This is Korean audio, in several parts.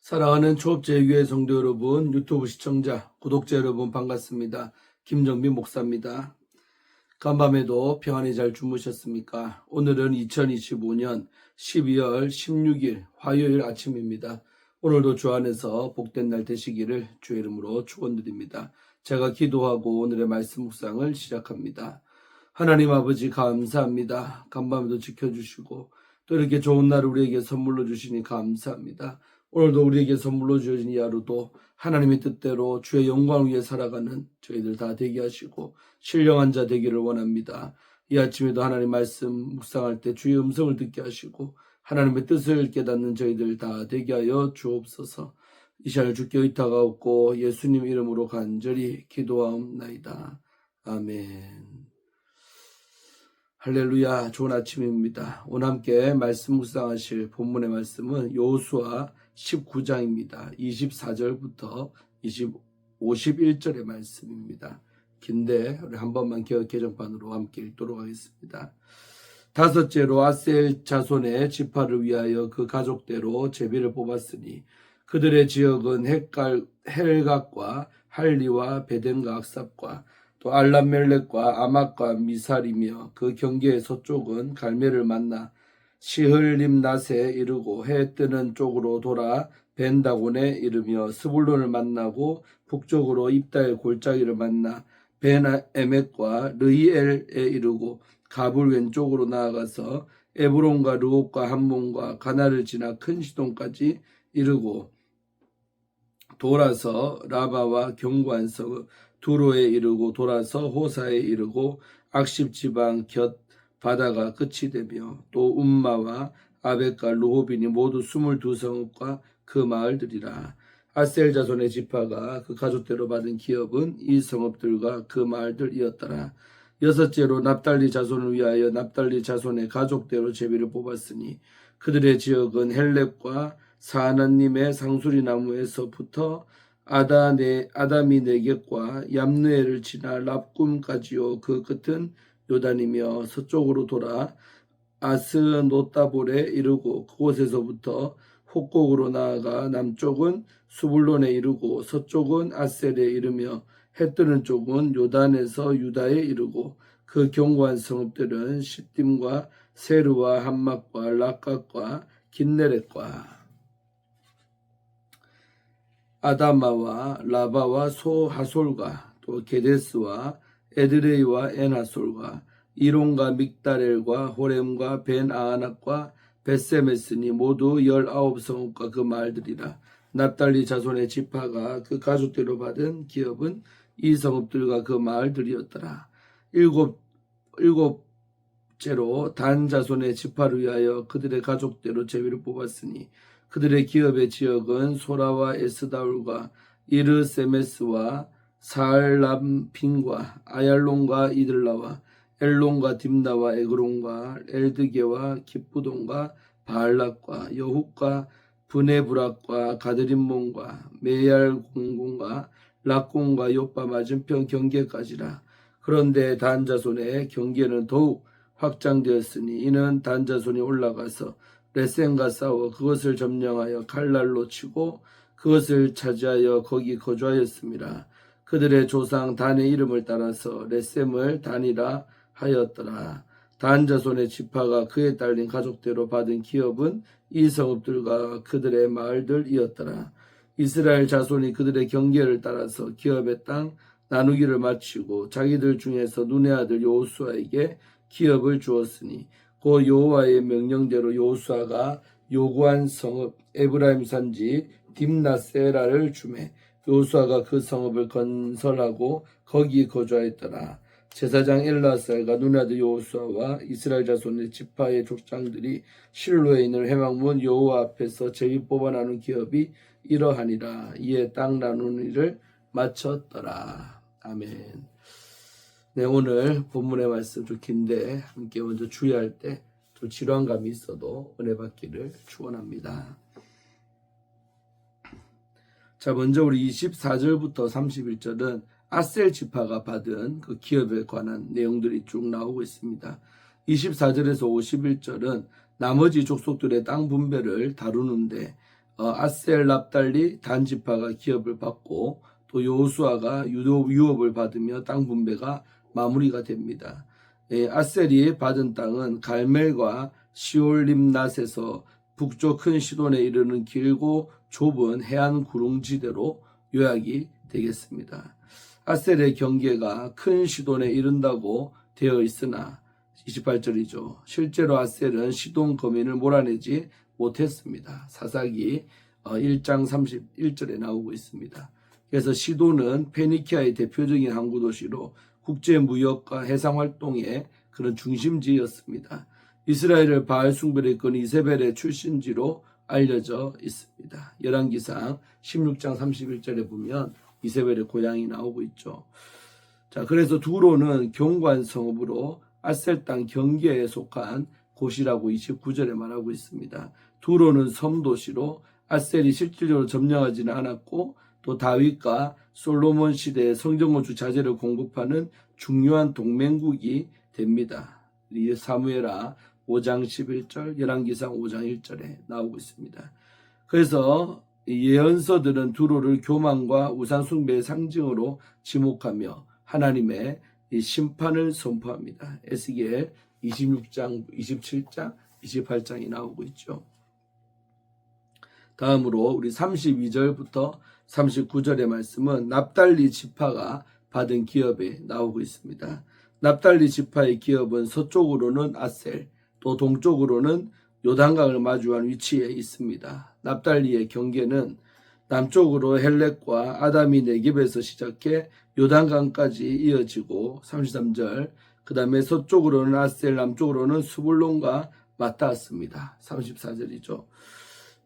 사랑하는 초업제교회 성도 여러분, 유튜브 시청자, 구독자 여러분 반갑습니다. 김정빈 목사입니다. 간밤에도 평안히 잘 주무셨습니까? 오늘은 2025년 12월 16일 화요일 아침입니다. 오늘도 주 안에서 복된 날 되시기를 주의 이름으로 축원드립니다. 제가 기도하고 오늘의 말씀 묵상을 시작합니다. 하나님 아버지 감사합니다. 간밤에도 지켜주시고 또 이렇게 좋은 날을 우리에게 선물로 주시니 감사합니다. 오늘도 우리에게 선물로 주어진 이 하루도 하나님의 뜻대로 주의 영광을 위해 살아가는 저희들 다 되게 하시고 신령한 자 되기를 원합니다. 이 아침에도 하나님 말씀 묵상할 때 주의 음성을 듣게 하시고 하나님의 뜻을 깨닫는 저희들 다 되게 하여 주옵소서. 이 시간을 주께 의탁하옵고 예수님 이름으로 간절히 기도하옵나이다. 아멘. 할렐루야. 좋은 아침입니다. 오늘 함께 말씀 묵상하실 본문의 말씀은 여호수아 19장입니다. 24절부터 51절의 말씀입니다. 긴데 우리 한 번만 개역 개정판으로 함께 읽도록 하겠습니다. 다섯째로 아셀 자손의 지파를 위하여 그 가족대로 제비를 뽑았으니 그들의 지역은 헬각과 할리와 베덴과 악삽과 또 알람멜렉과 아막과 미살이며 그 경계의 서쪽은 갈멜을 만나 시흘림낫에 이르고 해 뜨는 쪽으로 돌아 벤다곤에 이르며 스불론을 만나고 북쪽으로 입다의 골짜기를 만나 벤에멕과 르이엘에 이르고 가불 왼쪽으로 나아가서 에브론과 르옥과 함몬과 가나를 지나 큰 시돈까지 이르고 돌아서 라바와 견고한 성 두로에 이르고 돌아서 호사에 이르고 악십 지방 곁 바다가 끝이 되며 또 움마와 아벡과 르호빈이 모두 22성읍과 그 마을들이라. 아셀 자손의 지파가 그 가족대로 받은 기업은 이 성읍들과 그 마을들이었더라. 여섯째로 납달리 자손을 위하여 납달리 자손의 가족대로 제비를 뽑았으니 그들의 지역은 헬렙과 사하나님의 상수리 나무에서부터 아다미 네겝과 얌느에를 지나 랍꿈까지요. 그 끝은 요단이며 서쪽으로 돌아 아스노따볼에 이르고 그곳에서부터 혹곡으로 나아가 남쪽은 수불론에 이르고 서쪽은 아셀에 이르며 해뜨는 쪽은 요단에서 유다에 이르고 그 견고한 성읍들은 시딤과 세르와 함막과 락각과 긴네렛과 아다마와 라바와 소하솔과 또 게데스와 에드레이와 엔하솔과 이론과 믹다렐과 호렘과 벤아하낙과 벳세메스니 모두 19성읍과 그 마을들이라. 납달리 자손의 지파가 그 가족대로 받은 기업은 이 성읍들과 그 마을들이었더라. 일곱째로 단 자손의 지파를 위하여 그들의 가족대로 제비를 뽑았으니 그들의 기업의 지역은 소라와 에스다울과 이르세메스와 사알람핀과 아얄론과 이들라와 엘론과 딥나와 에그론과 엘드게와 기쁘돈과 바알락과 여훗과 브네브락과 가드림몬과 메얄공공과 락공과 요빠 맞은편 경계까지라. 그런데 단 자손의 경계는 더욱 확장되었으니 이는 단 자손이 올라가서 레센과 싸워 그것을 점령하여 칼날로 치고 그것을 차지하여 거기 거주하였습니다. 그들의 조상 단의 이름을 따라서 레셈을 단이라 하였더라. 단 자손의 지파가 그에 딸린 가족대로 받은 기업은 이 성읍들과 그들의 마을들이었더라. 이스라엘 자손이 그들의 경계를 따라서 기업의 땅 나누기를 마치고 자기들 중에서 눈의 아들 여호수아에게 기업을 주었으니 그 여호와의 명령대로 여호수아가 요구한 성읍 에브라임 산지 딥나세라를 주매 여호수아가 그 성읍을 건설하고 거기 거주하였더라. 제사장 엘라살과 눈의 아들 여호수아와 이스라엘 자손의 지파의 족장들이 실로에 있는 회막문 여호와 앞에서 제비 뽑아 나눈 기업이 이러하니라. 이에 땅 나누는 일을 마쳤더라. 아멘. 네, 오늘 본문의 말씀 좀 긴데 함께 먼저 주의할 때 좀 질환감이 있어도 은혜 받기를 축원합니다. 자, 먼저 우리 24절부터 31절은 아셀 지파가 받은 그 기업에 관한 내용들이 쭉 나오고 있습니다. 24절에서 51절은 나머지 족속들의 땅 분배를 다루는데 아셀, 납달리, 단 지파가 기업을 받고 또 여호수아가 유업을 받으며 땅 분배가 마무리가 됩니다. 아셀이 받은 땅은 갈멜과 시올림낫에서 북쪽 큰 시돈에 이르는 길고 좁은 해안 구릉지대로 요약이 되겠습니다. 아셀의 경계가 큰 시돈에 이른다고 되어 있으나 28절이죠. 실제로 아셀은 시돈 거민을 몰아내지 못했습니다. 사사기 1장 31절에 나오고 있습니다. 그래서 시돈은 페니키아의 대표적인 항구 도시로 국제 무역과 해상 활동의 그런 중심지였습니다. 이스라엘을 바알 숭배를 이끈 이세벨의 출신지로 알려져 있습니다. 열왕기상 16장 31절에 보면 이세벨의 고향이 나오고 있죠. 자, 그래서 두로는 경관 성읍으로 아셀 땅 경계에 속한 곳이라고 29절에 말하고 있습니다. 두로는 섬도시로 아셀이 실질적으로 점령하지는 않았고 또 다윗과 솔로몬 시대의 성전건축 자재를 공급하는 중요한 동맹국이 됩니다. 사무엘하 5장 11절, 열왕기상 5장 1절에 나오고 있습니다. 그래서 예언서들은 두로를 교만과 우상 숭배의 상징으로 지목하며 하나님의 심판을 선포합니다. 에스겔 26장, 27장, 28장이 나오고 있죠. 다음으로 우리 32절부터 39절의 말씀은 납달리 지파가 받은 기업에 나오고 있습니다. 납달리 지파의 기업은 서쪽으로는 아셀, 또 동쪽으로는 요단강을 마주한 위치에 있습니다. 납달리의 경계는 남쪽으로 헬렉과 아담이 네겝에서 시작해 요단강까지 이어지고 33절, 그 다음에 서쪽으로는 아셀, 남쪽으로는 스불론과 맞닿았습니다. 34절이죠.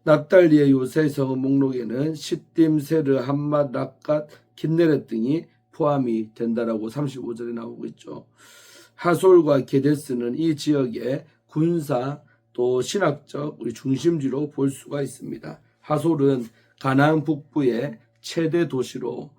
납달리의 요새 성읍 목록에는 시딤, 세르, 함맛, 락갓, 킨네렛 등이 포함이 된다라고 35절에 나오고 있죠. 하솔과 게데스는 이 지역의 군사 또 신학적 우리 중심지로 볼 수가 있습니다. 하솔은 가나안 북부의 최대 도시로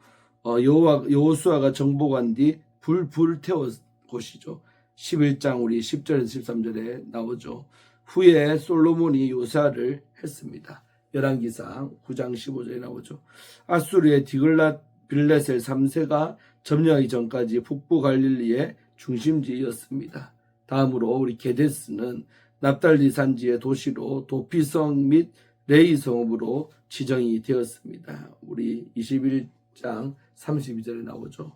여호수아가 정복한 뒤 불태운 곳이죠. 11장 우리 10절에서 13절에 나오죠. 후에 솔로몬이 요사를 했습니다. 열왕기상 9장 15절에 나오죠. 아수르의 디글랏 빌레셀 3세가 점령하기 전까지 북부 갈릴리의 중심지였습니다. 다음으로 우리 게데스는 납달리 산지의 도시로 도피성 및 레이 성읍으로 지정이 되었습니다. 우리 21장 32절에 나오죠.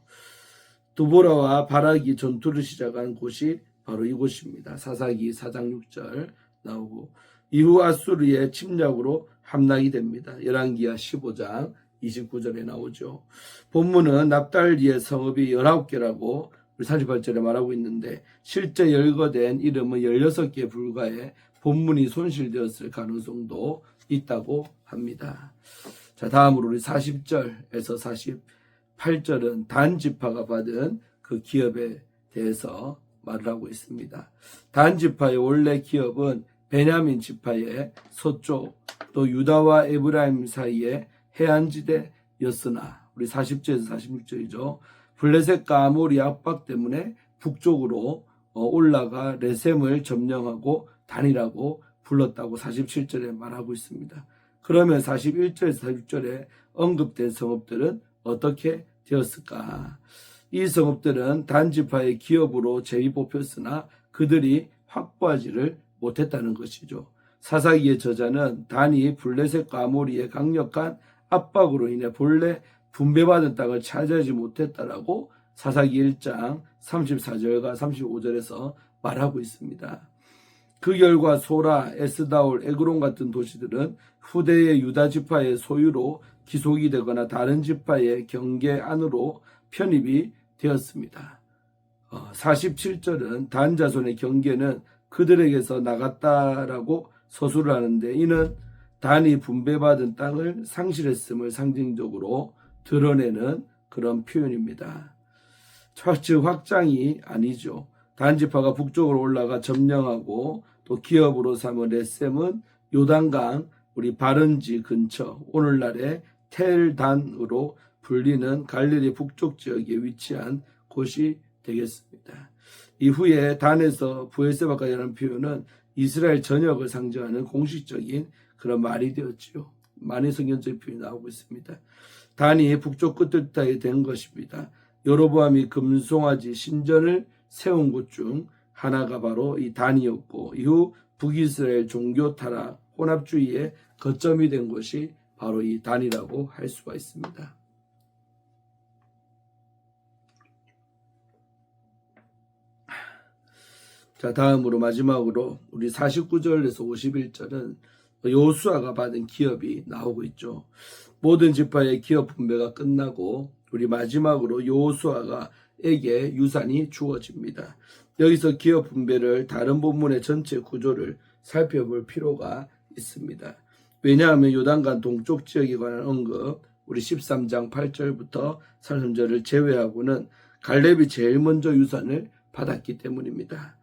두보라와 바락이 전투를 시작한 곳이 바로 이곳입니다. 사사기 4장 6절 나오고 이후 아수르의 침략으로 함락이 됩니다. 열왕기하 15장 29절에 나오죠. 본문은 납달리의 성읍이 19개라고 38절에 말하고 있는데 실제 열거된 이름은 16개에 불과해 본문이 손실되었을 가능성도 있다고 합니다. 자, 다음으로 우리 40절에서 48절은 단 지파가 받은 그 기업에 대해서 말을 하고 있습니다. 단 지파의 원래 기업은 베냐민 지파의 서쪽 또 유다와 에브라임 사이의 해안지대였으나 우리 40절에서 46절이죠. 블레셋과 아모리 압박 때문에 북쪽으로 올라가 레셈을 점령하고 단이라고 불렀다고 47절에 말하고 있습니다. 그러면 41절에서 46절에 언급된 성읍들은 어떻게 되었을까? 이 성읍들은 단지파의 기업으로 제비 뽑혔으나 그들이 확보하지를 못했다는 것이죠. 사사기의 저자는 단이 블레셋과 아모리의 강력한 압박으로 인해 본래 분배받은 땅을 차지하지 못했다라고 사사기 1장 34절과 35절에서 말하고 있습니다. 그 결과 소라, 에스다올, 에그론 같은 도시들은 후대의 유다 지파의 소유로 기속이 되거나 다른 지파의 경계 안으로 편입이 되었습니다. 47절은 단 자손의 경계는 그들에게서 나갔다라고 서술을 하는데 이는 단이 분배받은 땅을 상실했음을 상징적으로 드러내는 그런 표현입니다. 즉 확장이 아니죠. 단지파가 북쪽으로 올라가 점령하고 또 기업으로 삼은 레셈은 요단강 우리 바른지 근처 오늘날의 텔단으로 불리는 갈릴리 북쪽 지역에 위치한 곳이 되겠습니다. 이후에 단에서 부엘세바까지라는 표현은 이스라엘 전역을 상징하는 공식적인 그런 말이 되었지요. 많이 성경적 표현이 나오고 있습니다. 단이 북쪽 끝을 따게 된 것입니다. 여로보암이 금송아지 신전을 세운 곳 중 하나가 바로 이 단이었고, 이후 북이스라엘 종교 타락, 혼합주의의 거점이 된 것이 바로 이 단이라고 할 수가 있습니다. 자, 다음으로 마지막으로 우리 49절에서 51절은 여호수아가 받은 기업이 나오고 있죠. 모든 지파의 기업 분배가 끝나고 우리 마지막으로 여호수아가에게 유산이 주어집니다. 여기서 기업 분배를 다른 본문의 전체 구조를 살펴볼 필요가 있습니다. 왜냐하면 요단강 동쪽 지역에 관한 언급 우리 13장 8절부터 33절을 제외하고는 갈렙이 제일 먼저 유산을 받았기 때문입니다.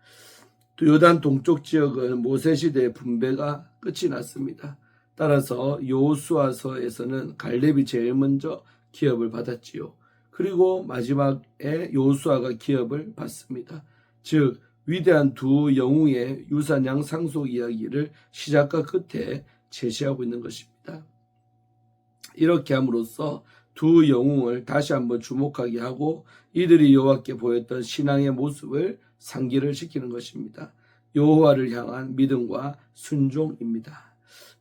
또 요단 동쪽 지역은 모세시대의 분배가 끝이 났습니다. 따라서 여호수아서에서는 갈렙이 제일 먼저 기업을 받았지요. 그리고 마지막에 여호수아가 기업을 받습니다. 즉 위대한 두 영웅의 유산양 상속 이야기를 시작과 끝에 제시하고 있는 것입니다. 이렇게 함으로써 두 영웅을 다시 한번 주목하게 하고 이들이 여호와께 보였던 신앙의 모습을 상기를 시키는 것입니다. 여호와를 향한 믿음과 순종입니다.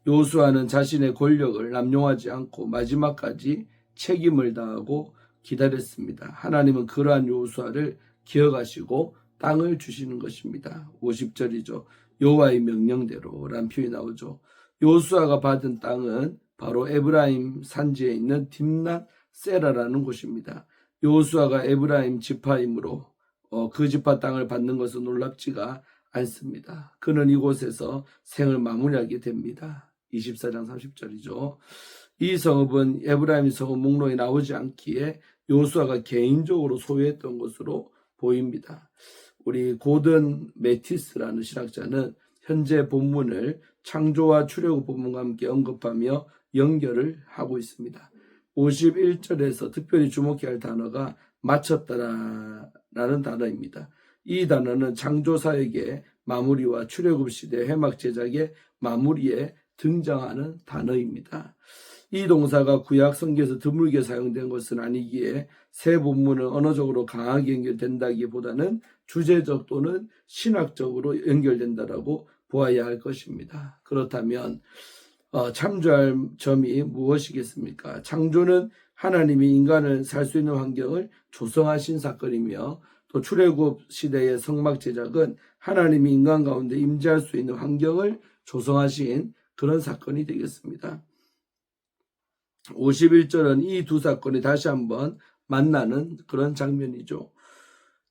여호수아는 자신의 권력을 남용하지 않고 마지막까지 책임을 다하고 기다렸습니다. 하나님은 그러한 여호수아를 기억하시고 땅을 주시는 것입니다. 50절이죠. 여호와의 명령대로라는 표현이 나오죠. 여호수아가 받은 땅은 바로 에브라임 산지에 있는 딥낫 세라라는 곳입니다. 여호수아가 에브라임 지파이므로 그 지파 땅을 받는 것은 놀랍지가 않습니다. 그는 이곳에서 생을 마무리하게 됩니다. 24장 30절이죠. 이 성읍은 에브라임 성읍 목록에 나오지 않기에 여호수아가 개인적으로 소유했던 것으로 보입니다. 우리 고든 메티스라는 신학자는 현재 본문을 창조와 출애굽 본문과 함께 언급하며 연결을 하고 있습니다. 51절에서 특별히 주목해야 할 단어가 마쳤다라는 단어입니다. 이 단어는 창조사역의 마무리와 출애굽 시대 회막 제작의 마무리에 등장하는 단어입니다. 이 동사가 구약 성경에서 드물게 사용된 것은 아니기에 새 본문은 언어적으로 강하게 연결된다기보다는 주제적 또는 신학적으로 연결된다라고 보아야 할 것입니다. 그렇다면 참조할 점이 무엇이겠습니까? 창조는 하나님이 인간을 살 수 있는 환경을 조성하신 사건이며 또 출애굽 시대의 성막 제작은 하나님이 인간 가운데 임재할 수 있는 환경을 조성하신 그런 사건이 되겠습니다. 51절은 이 두 사건이 다시 한번 만나는 그런 장면이죠.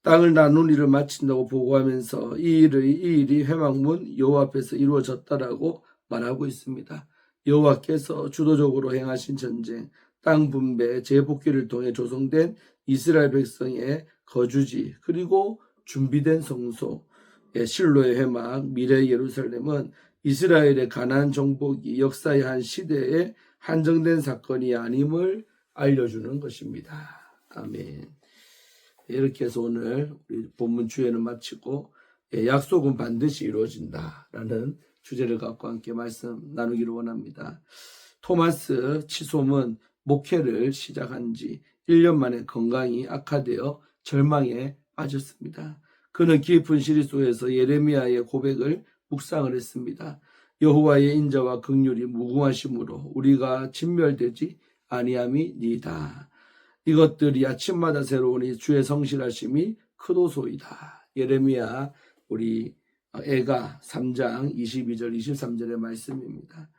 땅을 나눈 일을 마친다고 보고하면서 이 일이 회막문 여호와 앞에서 이루어졌다라고 말하고 있습니다. 여호와께서 주도적으로 행하신 전쟁, 땅 분배, 재복귀를 통해 조성된 이스라엘 백성의 거주지, 그리고 준비된 성소, 실로의 회막, 미래의 예루살렘은 이스라엘의 가나안 정복이 역사의 한 시대에 한정된 사건이 아님을 알려주는 것입니다. 아멘. 이렇게 해서 오늘 우리 본문 주에는 마치고 약속은 반드시 이루어진다라는 주제를 갖고 함께 말씀 나누기를 원합니다. 토마스 치솜은 목회를 시작한 지 1년 만에 건강이 악화되어 절망에 빠졌습니다. 그는 깊은 시리 속에서 예레미야의 고백을 묵상을 했습니다. 여호와의 인자와 긍휼이 무궁하심으로 우리가 진멸되지 아니함이니이다. 이것들이 아침마다 새로우니 주의 성실하심이 크도소이다. 예레미야 우리 애가 3장 22절 23절의 말씀입니다.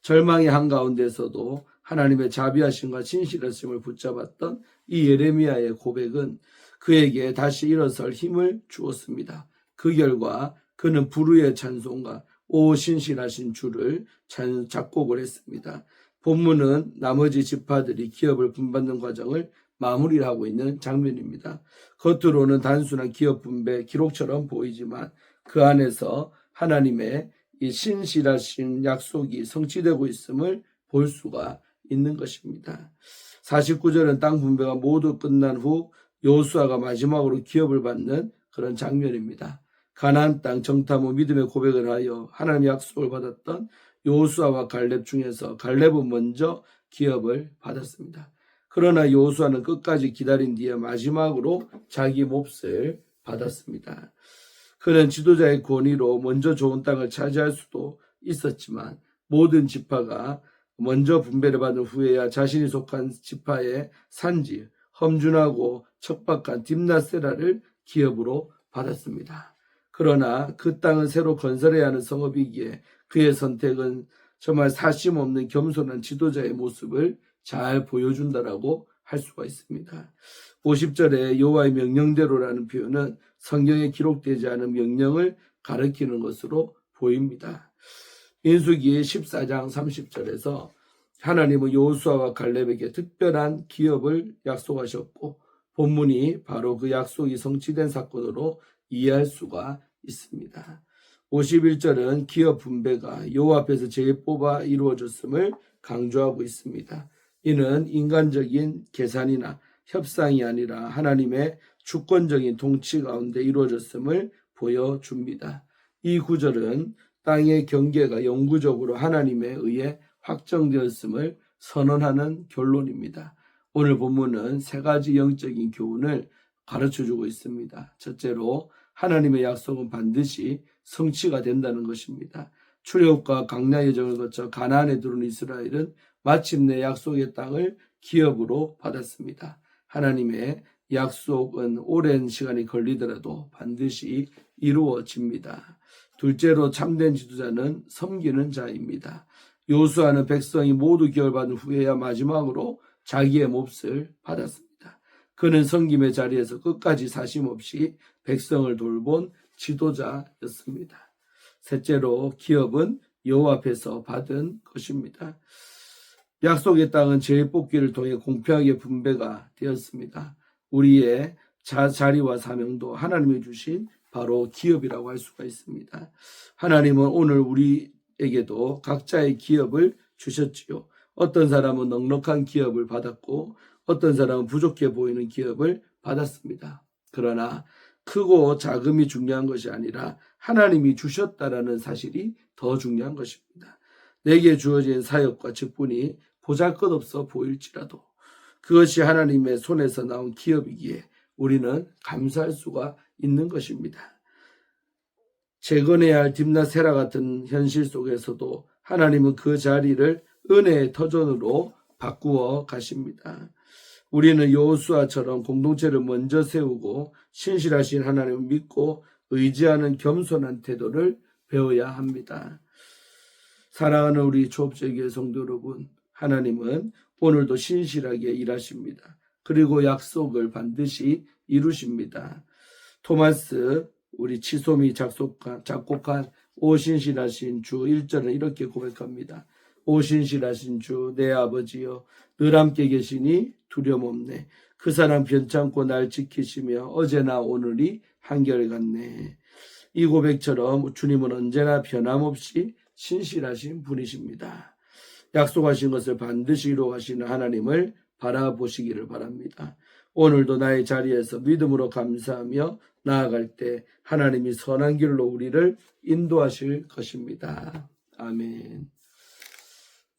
절망의 한가운데서도 하나님의 자비하심과 진실하심을 붙잡았던 이 예레미야의 고백은 그에게 다시 일어설 힘을 주었습니다. 그 결과 그는 불의의 찬송과 오 신실하신 주를 작곡을 했습니다. 본문은 나머지 지파들이 기업을 분받는 과정을 마무리하고 있는 장면입니다. 겉으로는 단순한 기업 분배 기록처럼 보이지만 그 안에서 하나님의 이 신실하신 약속이 성취되고 있음을 볼 수가 있는 것입니다. 49절은 땅 분배가 모두 끝난 후 여호수아가 마지막으로 기업을 받는 그런 장면입니다. 가나안 땅 정탐 후 믿음의 고백을 하여 하나님의 약속을 받았던 여호수아와 갈렙 중에서 갈렙은 먼저 기업을 받았습니다. 그러나 여호수아는 끝까지 기다린 뒤에 마지막으로 자기 몫을 받았습니다. 그는 지도자의 권위로 먼저 좋은 땅을 차지할 수도 있었지만 모든 지파가 먼저 분배를 받은 후에야 자신이 속한 지파의 산지, 험준하고 척박한 딥나세라를 기업으로 받았습니다. 그러나 그 땅은 새로 건설해야 하는 성읍이기에 그의 선택은 정말 사심 없는 겸손한 지도자의 모습을 잘 보여준다라고 할 수가 있습니다. 50절에 여호와의 명령대로라는 표현은 성경에 기록되지 않은 명령을 가리키는 것으로 보입니다. 민수기 14장 30절에서 하나님은 여호수아와 갈렙에게 특별한 기업을 약속하셨고 본문이 바로 그 약속이 성취된 사건으로 이해할 수가 있습니다. 51절은 기업 분배가 여호와 앞에서 제일 뽑아 이루어졌음을 강조하고 있습니다. 이는 인간적인 계산이나 협상이 아니라 하나님의 주권적인 통치 가운데 이루어졌음을 보여줍니다. 이 구절은 땅의 경계가 영구적으로 하나님에 의해 확정되었음을 선언하는 결론입니다. 오늘 본문은 세 가지 영적인 교훈을 가르쳐주고 있습니다. 첫째로 하나님의 약속은 반드시 성취가 된다는 것입니다. 출애굽과 광야 여정을 거쳐 가나안에 들어온 이스라엘은 마침내 약속의 땅을 기업으로 받았습니다. 하나님의 약속은 오랜 시간이 걸리더라도 반드시 이루어집니다. 둘째로 참된 지도자는 섬기는 자입니다. 여호수아는 백성이 모두 기업받은 후에야 마지막으로 자기의 몫을 받았습니다. 그는 섬김의 자리에서 끝까지 사심없이 백성을 돌본 지도자였습니다. 셋째로 기업은 여호와 앞에서 받은 것입니다. 약속의 땅은 제일뽑기를 통해 공평하게 분배가 되었습니다. 우리의 자리와 사명도 하나님이 주신 바로 기업이라고 할 수가 있습니다. 하나님은 오늘 우리에게도 각자의 기업을 주셨지요. 어떤 사람은 넉넉한 기업을 받았고 어떤 사람은 부족해 보이는 기업을 받았습니다. 그러나 크고 작음이 중요한 것이 아니라 하나님이 주셨다라는 사실이 더 중요한 것입니다. 내게 주어진 사역과 직분이 보잘것없어 보일지라도 그것이 하나님의 손에서 나온 기업이기에 우리는 감사할 수가 있는 것입니다. 재건해야 할 딥나세라 같은 현실 속에서도 하나님은 그 자리를 은혜의 터전으로 바꾸어 가십니다. 우리는 여호수아처럼 공동체를 먼저 세우고 신실하신 하나님을 믿고 의지하는 겸손한 태도를 배워야 합니다. 사랑하는 우리 초업제교회 성도 여러분, 하나님은 오늘도 신실하게 일하십니다. 그리고 약속을 반드시 이루십니다. 토마스 우리 치솜이 작곡한 오 신실하신 주 1절은 이렇게 고백합니다. 오 신실하신 주 내 아버지여 늘 함께 계시니 두려움 없네. 그 사랑 변찮고 날 지키시며 어제나 오늘이 한결같네. 이 고백처럼 주님은 언제나 변함없이 신실하신 분이십니다. 약속하신 것을 반드시 이루어가시는 하나님을 바라보시기를 바랍니다. 오늘도 나의 자리에서 믿음으로 감사하며 나아갈 때 하나님이 선한 길로 우리를 인도하실 것입니다. 아멘.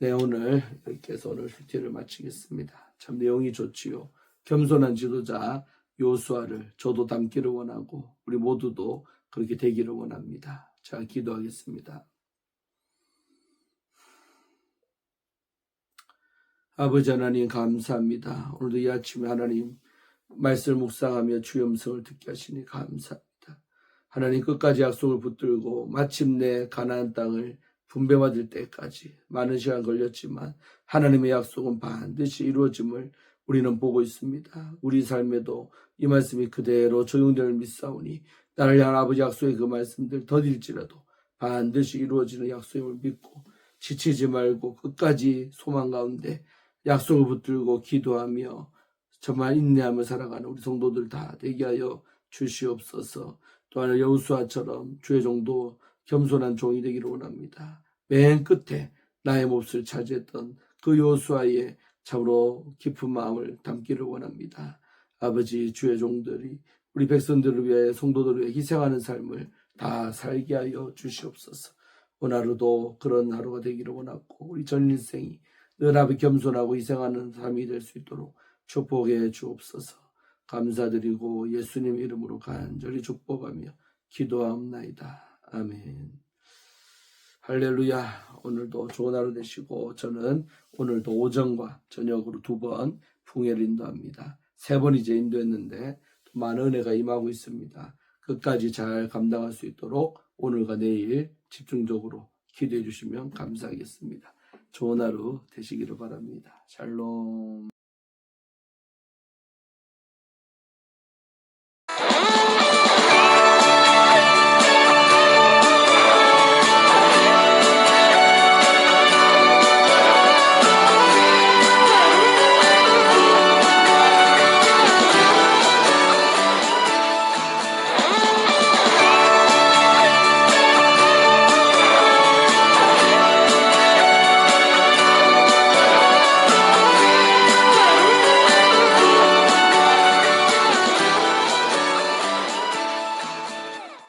네, 오늘 이렇게 해서 오늘 큐티를 마치겠습니다. 참 내용이 좋지요. 겸손한 지도자 여호수아를 저도 닮기를 원하고 우리 모두도 그렇게 되기를 원합니다. 자, 기도하겠습니다. 아버지 하나님 감사합니다. 오늘도 이 아침에 하나님 말씀을 묵상하며 주의 음성을 듣게 하시니 감사합니다. 하나님 끝까지 약속을 붙들고 마침내 가나안 땅을 분배받을 때까지 많은 시간 걸렸지만 하나님의 약속은 반드시 이루어짐을 우리는 보고 있습니다. 우리 삶에도 이 말씀이 그대로 적용될 믿사오니 나를 향한 아버지 약속의 그 말씀들 더딜지라도 반드시 이루어지는 약속임을 믿고 지치지 말고 끝까지 소망 가운데 약속을 붙들고 기도하며 정말 인내하며 살아가는 우리 성도들 다 되게 하여 주시옵소서. 또한 여호수아처럼 주의 종도 겸손한 종이 되기를 원합니다. 맨 끝에 나의 몫을 차지했던 그 여호수아의 참으로 깊은 마음을 담기를 원합니다. 아버지 주의 종들이 우리 백성들을 위해 성도들을 위해 희생하는 삶을 다 살게 하여 주시옵소서. 오늘 하루도 그런 하루가 되기를 원하고 우리 전 일생이 늘 앞에 겸손하고 희생하는 삶이 될 수 있도록 축복해 주옵소서. 감사드리고 예수님 이름으로 간절히 축복하며 기도하옵나이다. 아멘. 할렐루야. 오늘도 좋은 하루 되시고 저는 오늘도 오전과 저녁으로 2번 풍회를 인도합니다. 3번 이제 인도했는데 많은 은혜가 임하고 있습니다. 끝까지 잘 감당할 수 있도록 오늘과 내일 집중적으로 기도해 주시면 감사하겠습니다. 좋은 하루 되시기를 바랍니다. 샬롬.